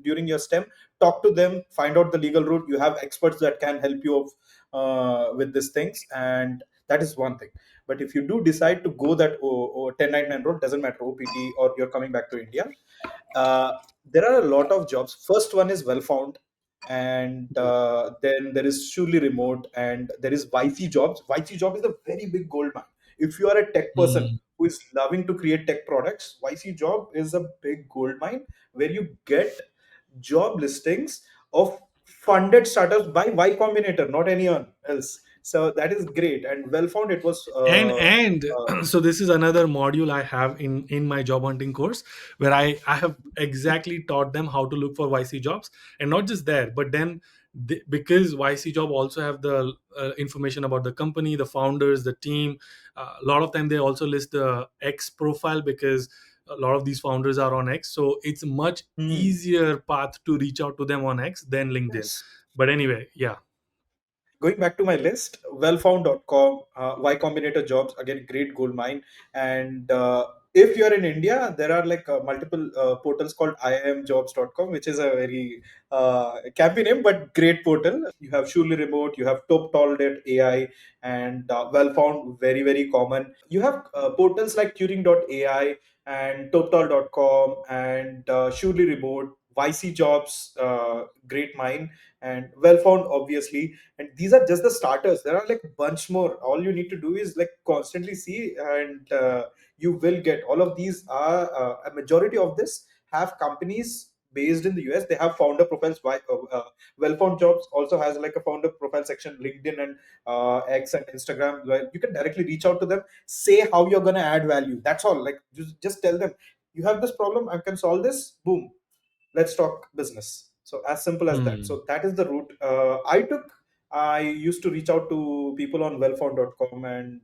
during your STEM. Talk to them, find out the legal route. You have experts that can help you with these things, and that is one thing. But if you do decide to go that 1099 road, doesn't matter OPT or you're coming back to India, uh, there are a lot of jobs. First one is well found, and then there is surely remote, and there is YC jobs. YC job is a very big gold mine. If you are a tech person Mm. who is loving to create tech products, YC job is a big gold mine where you get job listings of funded startups by Y Combinator, not anyone else. So that is great and well found. It was And so this is another module I have in my job hunting course, where I have exactly taught them how to look for YC jobs, and not just there, but then because YC job also have the information about the company, the founders, the team. A lot of time they also list the X profile, because a lot of these founders are on X, so it's much hmm. easier path to reach out to them on X than LinkedIn. Yes. But anyway, yeah. Going back to my list, wellfound.com, Y Combinator jobs, again, great gold mine. And if you're in India, there are like multiple portals called iimjobs.com, which is a very campy name, but great portal. You have Surely Remote, you have TopTall.ai, and Wellfound, very, very common. You have portals like Turing.ai and TopTall.com and Surely Remote, YC Jobs, great mine, and Wellfound, obviously. And these are just the starters. There are like a bunch more. All you need to do is like constantly see, and you will get all of these. Are a majority of this have companies based in the US. They have founder profiles. Well Found Jobs also has like a founder profile section, LinkedIn and X and Instagram, where you can directly reach out to them, say how you're gonna add value. That's all. Like just tell them you have this problem, I can solve this. Boom, let's talk business. So as simple as that. Hmm. So that is the route I took. I used to reach out to people on wellfound.com and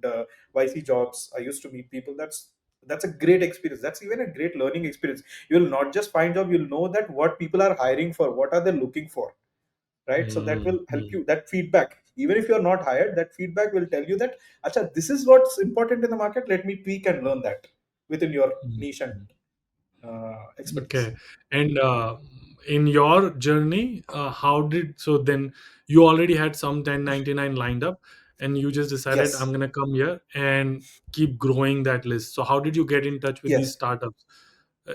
YC jobs. I used to meet people. That's a great experience. That's even a great learning experience. You will not just find job, you'll know that what people are hiring for, what are they looking for, right? So that Hmm. will help Hmm. you. That feedback, even if you're not hired, that feedback will tell you that, Acha, this is what's important in the market. Let me tweak and learn that within your niche and Hmm. expertise. Okay. And in your journey, how did, so then you already had some 1099 lined up, and you just decided, I'm Yes. going to come here and keep growing that list. So how did you get in touch with these Yes. startups?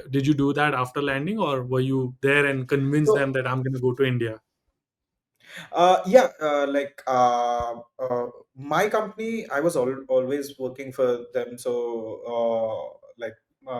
Did you do that after landing, or were you there and convince them So that I'm going to go to India? yeah, my company, I was always working for them. So,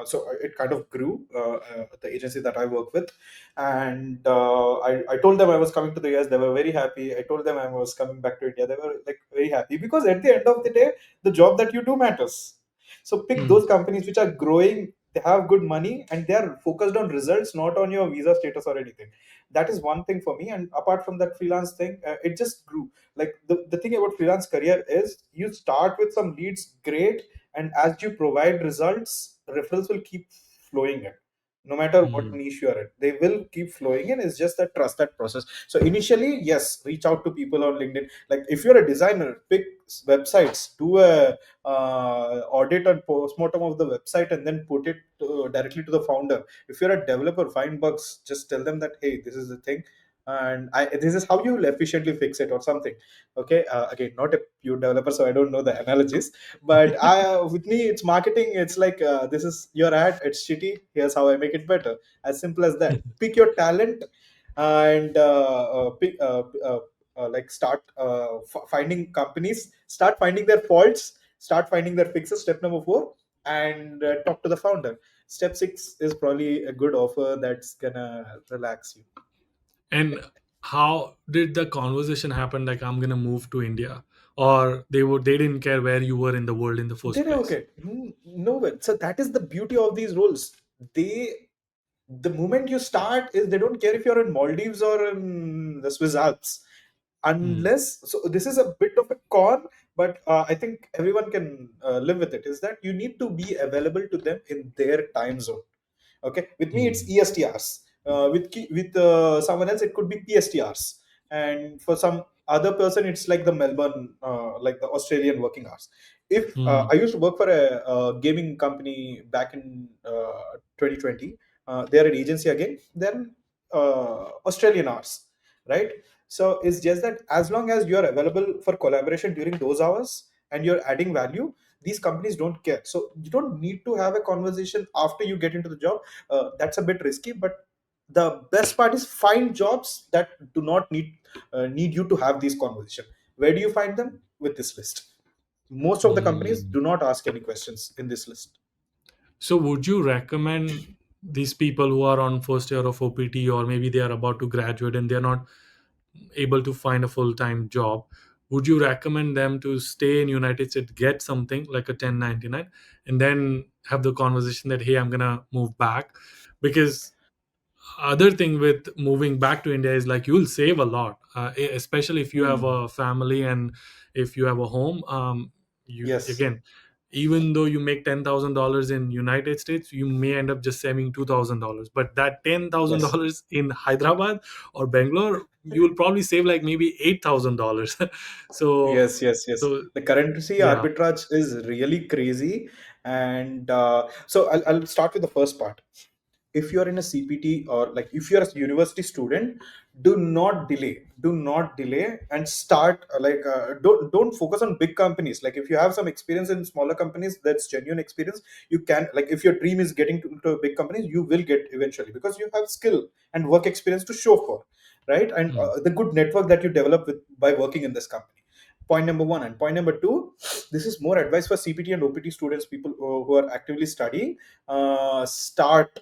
so it kind of grew, the agency that I work with. And I told them I was coming to the US. They were very happy. I told them I was coming back to India. They were like very happy because at the end of the day, the job that you do matters. So pick Hmm. those companies which are growing they have good money, and they are focused on results, not on your visa status or anything. That is one thing for me. And apart from that freelance thing, it just grew. Like the thing about freelance career is you start with some leads, great, and as you provide results, referrals will keep flowing in. No matter what Hmm. niche you are in, they will keep flowing in. It's just that trust that process. So initially, yes, reach out to people on LinkedIn. Like if you're a designer, pick websites, do a audit and postmortem of the website, and then put it directly to the founder. If you're a developer, find bugs, just tell them that, hey, this is the thing, and this is how you will efficiently fix it or something. Okay, again, not a pure developer, so I don't know the analogies, but with me it's marketing. It's like, this is your ad, it's shitty, here's how I make it better. As simple as that. Pick your talent, and like start finding companies, start finding their faults, start finding their fixes. Step number 4, and talk to the founder. Step 6 is probably a good offer that's gonna relax you. And how did the conversation happen? Like, I'm gonna move to India, or they didn't care where you were in the world in the first They're place. okay. No way. So that is the beauty of these roles. They, the moment you start, is they don't care if you're in Maldives or in the Swiss Alps, Hmm. unless. So this is a bit of a con, but I think everyone can live with it. Is that you need to be available to them in their time zone. Okay, with me it's Hmm. ESTRs. With someone else it could be PSTRs, and for some other person it's like the Melbourne, like the Australian working hours. If Hmm. I used to work for a gaming company back in 2020, they're an agency again. Then Australian hours, right? So it's just that as long as you're available for collaboration during those hours and you're adding value, these companies don't care. So you don't need to have a conversation after you get into the job. That's a bit risky, but the best part is find jobs that do not need you to have these conversation. Where do you find them? With this list. Most of the companies Hmm. do not ask any questions in this list. So, would you recommend these people who are on first year of OPT, or maybe they are about to graduate and they're not able to find a full-time job, would you recommend them to stay in United States, get something like a 1099, and then have the conversation that, hey, I'm gonna move back? Because other thing with moving back to India is like you'll save a lot, especially if you have Hmm. a family and if you have a home. You Yes. again, even though you make $10,000 in United States, you may end up just saving $2,000. But that ten thousand Yes. dollars in Hyderabad or Bangalore, you will probably save like maybe $8,000. so Yes, yes, yes. so The currency yeah. arbitrage is really crazy. And so I'll start with the first part. If you're in a CPT, or like if you're a university student, do not delay and start, don't focus on big companies. Like if you have some experience in smaller companies, that's genuine experience. You can, like if your dream is getting to big companies, you will get eventually, because you have skill and work experience to show for, right? And Hmm. the good network that you develop with by working in this company. Point number 1. And point number 2, this is more advice for CPT and OPT students, people who are actively studying. Start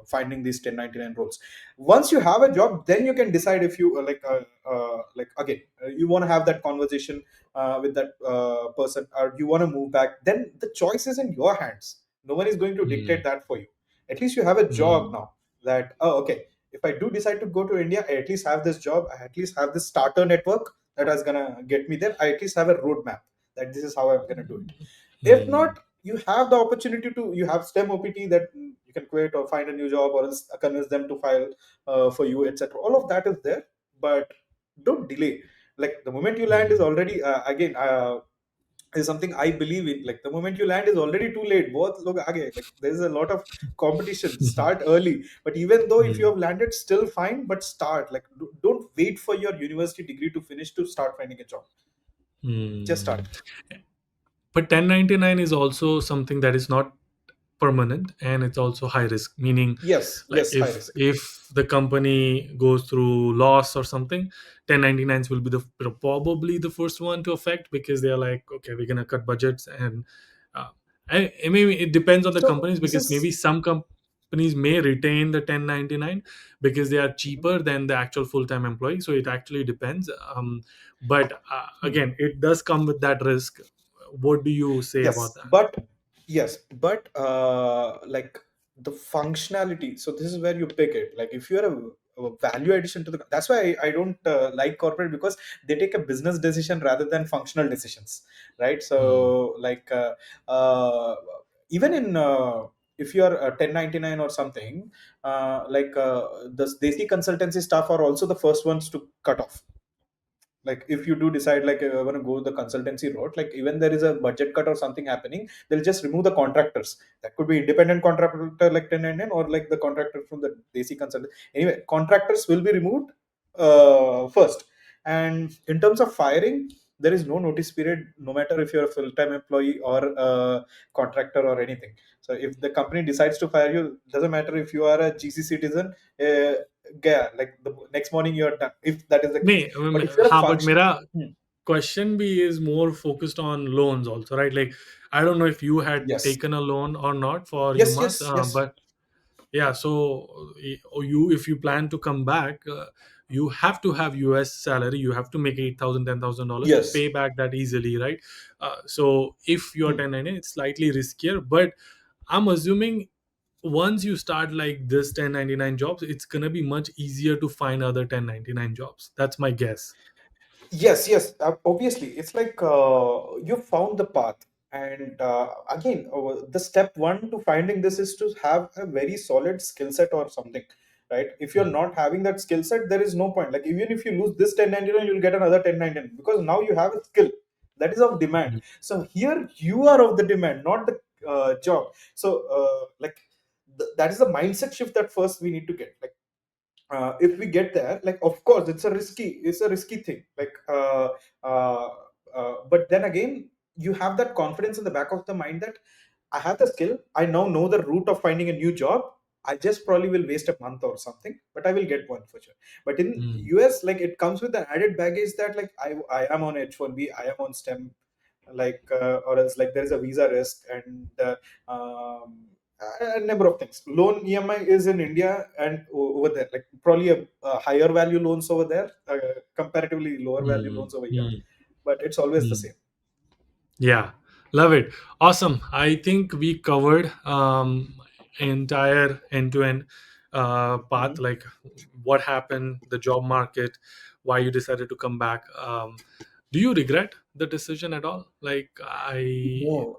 finding these 1099 roles. Once you have a job, then you can decide if you like again, you want to have that conversation with that person, or you want to move back. Then the choice is in your hands. No one is going to dictate Hmm. that for you. At least you have a job Hmm. now. That, oh, okay, if I do decide to go to India, I at least have this job. I at least have this starter network that is gonna get me there. I at least have a roadmap that this is how I'm gonna do it. If Hmm. not, you have the opportunity to, you have STEM OPT that you can quit or find a new job, or else convince them to file for you, etc. All of that is there, but don't delay. Like the moment you land is Hmm. already, again, is something I believe in. Like the moment you land is already too late. Both look again. Like there's a lot of competition. Start early. But even though if you Hmm. have landed, still fine. But start. Like don't wait for your university degree to finish to start finding a job. Just Hmm. start. But 1099 is also something that is not permanent, and it's also high risk, meaning Yes. like Yes. High if risk. the company goes through loss or something, 1099s will be the probably the first one to affect, because they're like, okay, we're gonna cut budgets. And I mean, it depends on the So companies, this because is maybe some companies may retain the 1099 because they are cheaper than the actual full-time employee. So it actually depends. But hmm. again, it does come with that risk. What do you say about Yes, that? but Yes, but like the functionality. So this is where you pick it. Like if you're a value addition to the, that's why I don't like corporate, because they take a business decision rather than functional decisions, right? Hmm. So like uh, even in if you're a 1099 or something, the Desi consultancy staff are also the first ones to cut off. Like if you do decide like I want to go the consultancy route, like even there is a budget cut or something happening, they'll just remove the contractors. That could be independent contractor like 1099, or like the contractor from the DC consultant. Anyway, contractors will be removed first. And in terms of firing, there is no notice period, no matter if you're a full-time employee or a contractor or anything. So if the company decides to fire you, doesn't matter if you are a GC citizen, uh, yeah, like the next morning you're done, if that is the case. नहीं But if you're a but function, मेरा hmm, question B is more focused on loans also, right? Like I don't know if you had yes, taken a loan or not for yes, UMass, yes, yes, but yeah, so you if you plan to come back, you have to have US salary. You have to make 8,000, $10,000 to yes. pay back that easily, right? So if you're Hmm. 1099, it's slightly riskier, but I'm assuming once you start like this 1099 jobs, it's gonna be much easier to find other 1099 jobs. That's my guess. Yes, yes. Obviously, it's like you found the path, and again, the step one to finding this is to have a very solid skill set or something, right? If you're Hmm. not having that skill set, there is no point. Like even if you lose this 1099, you'll get another 1099, because now you have a skill that is of demand. Hmm. So here you are of the demand, not the job. So like that is the mindset shift that first we need to get. Like if we get there, like of course it's a risky thing, like uh, but then again, you have that confidence in the back of the mind that I have the skill, I now know the route of finding a new job. I just probably will waste a month or something, but I will get one for sure. But in Hmm. US, like it comes with the added baggage that like I am on H-1B, I am on STEM, like or else like there is a visa risk, and a number of things. Loan EMI is in India and over there, like probably a higher value loans over there, comparatively lower value Hmm. loans over here, Hmm. but it's always the Hmm. same. Yeah, love it. Awesome. I think we covered entire end-to-end path, Mhm. like what happened, the job market, why you decided to come back. Do you regret the decision at all? Like I No,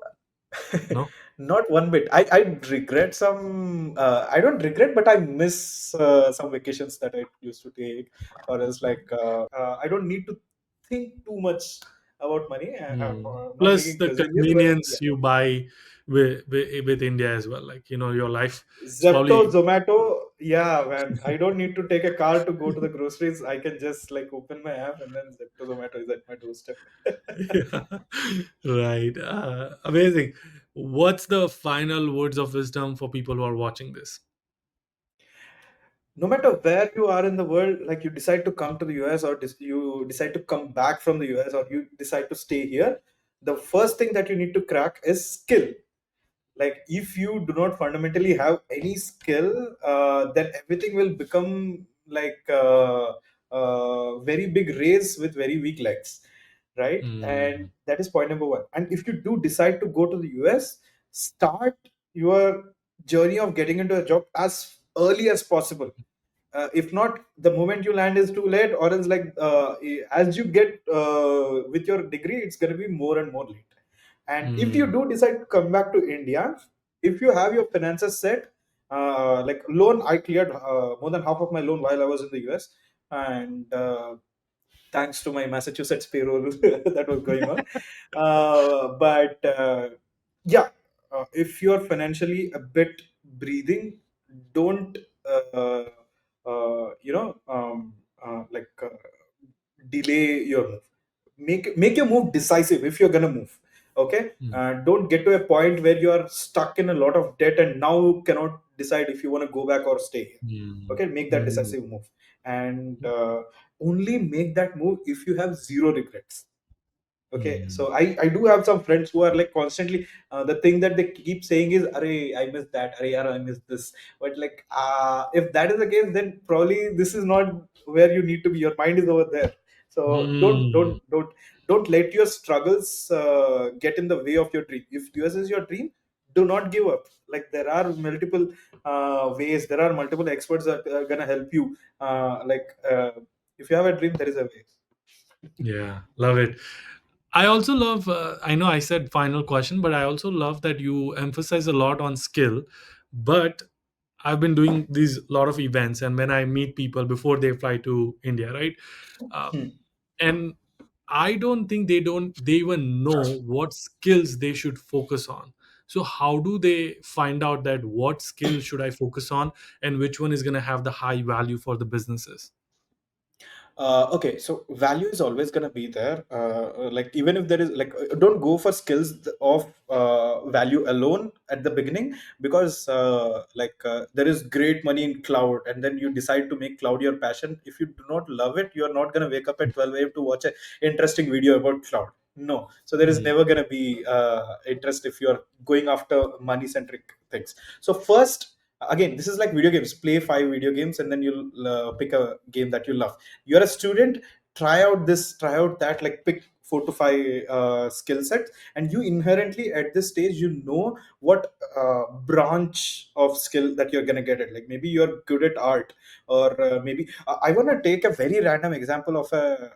no. not one bit. I regret some. I don't regret, but I miss some vacations that I used to take, or else like I don't need to think too much about money. I'm Hmm. not Plus making the gazillions, but yeah. convenience you buy with India as well. Like your life is Zepto, probably Zomato, yeah, man. I don't need to take a car to go to the groceries. I can just like open my app, and then Zepto, Zomato is at my doorstep. yeah. Right. Amazing. What's the final words of wisdom for people who are watching this? No matter where you are in the world, like you decide to come to the US, or you decide to come back from the US, or you decide to stay here, the first thing that you need to crack is skill. Like if you do not fundamentally have any skill, then everything will become like very big race with very weak legs, right? And Hmm. that is point number one. And if you do decide to go to the US, start your journey of getting into a job as early as possible. If not, the moment you land is too late, or else like as you get with your degree, it's going to be more and more late. And if you Hmm. do decide to come back to India, if you have your finances set, like loan, I cleared more than half of my loan while I was in the US, and thanks to my Massachusetts payroll that was going on. But yeah, if you're financially a bit breathing, don't uh, like delay your move. Make your move decisive if you're gonna move. Okay, Hmm. don't get to a point where you are stuck in a lot of debt and now cannot decide if you want to go back or stay here. Hmm. Okay, make that Hmm. decisive move, and only make that move if you have zero regrets. Okay, Hmm. so I do have some friends who are like constantly the thing that they keep saying is, "Arey, I miss that. Arey, yaar, I miss this." But like, if that is the case, then probably this is not where you need to be. Your mind is over there. So Hmm. don't let your struggles get in the way of your dream. If US is your dream, do not give up. Like there are multiple ways, there are multiple experts that are going to help you. If you have a dream, there is a way. Yeah, love it. I also love, I know I said final question, but I also love that you emphasize a lot on skill. But I've been doing these lot of events, and when I meet people before they fly to India, right? Uh, Hmm. and I don't think they even know what skills they should focus on. So how do they find out that what skill should I focus on, and which one is going to have the high value for the businesses? Okay, so value is always going to be there. Like even if there is like, don't go for skills of value alone at the beginning, because there is great money in cloud, and then you decide to make cloud your passion. If you do not love it, you are not going to wake up at 12 a.m. to watch an interesting video about cloud. No, so there is Mm, never going to be interest if you are going after money centric things. So first, again, this is like video games. Play 5 video games, and then you'll pick a game that you love. You're a student, try out this, try out that, like pick 4 to 5 skill sets, and you inherently at this stage you know what branch of skill that you're going to get it. Like maybe you're good at art, or maybe I want to take a very random example of a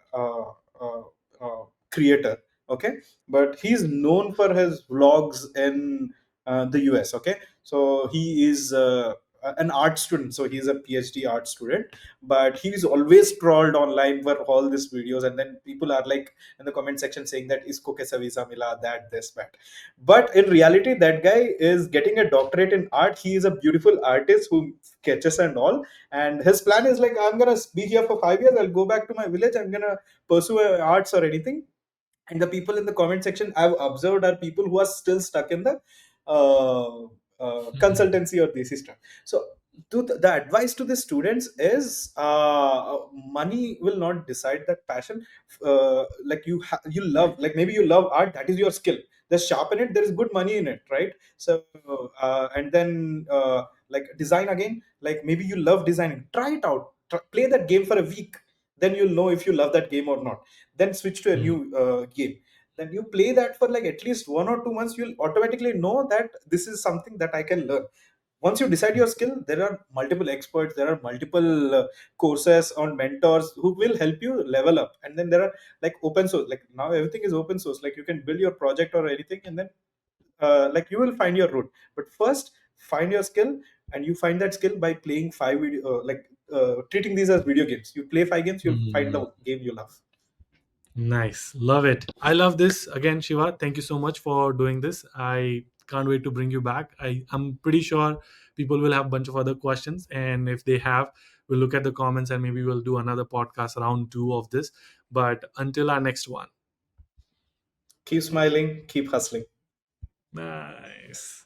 creator. Okay, but he's known for his vlogs in the US. Okay, so he is an art student, so he's a PhD art student, but he's always crawled online for all these videos, and then people are like in the comment section saying that isko kaisa visa mila, that this that. But in reality, that guy is getting a doctorate in art. He is a beautiful artist who sketches and all, and his plan is like, I'm gonna be here for 5 years, I'll go back to my village, I'm gonna pursue arts or anything. And the people in the comment section I've observed are people who are still stuck in the mm, consultancy or thesis stuff. So the advice to the students is, money will not decide that passion. Like you love, like maybe you love art, that is your skill, just sharpen it, there is good money in it, right? So and then like design again, like maybe you love designing, try it out, play that game for a week, then you'll know if you love that game or not. Then switch to a mm, new game, then you play that for like at least 1 or 2 months, you'll automatically know that this is something that I can learn. Once you decide your skill, there are multiple experts, there are multiple courses on mentors who will help you level up. And then there are like open source, like now everything is open source, like you can build your project or anything, and then like you will find your route. But first, find your skill, and you find that skill by playing treating these as video games. You play 5 games, you'll find mm. the game you love. Nice. Love it. I love this. Again, Shiva, thank you so much for doing this. I can't wait to bring you back. I'm pretty sure people will have a bunch of other questions. And if they have, we'll look at the comments and maybe we'll do another podcast round two of this. But until our next one. Keep smiling, keep hustling. Nice.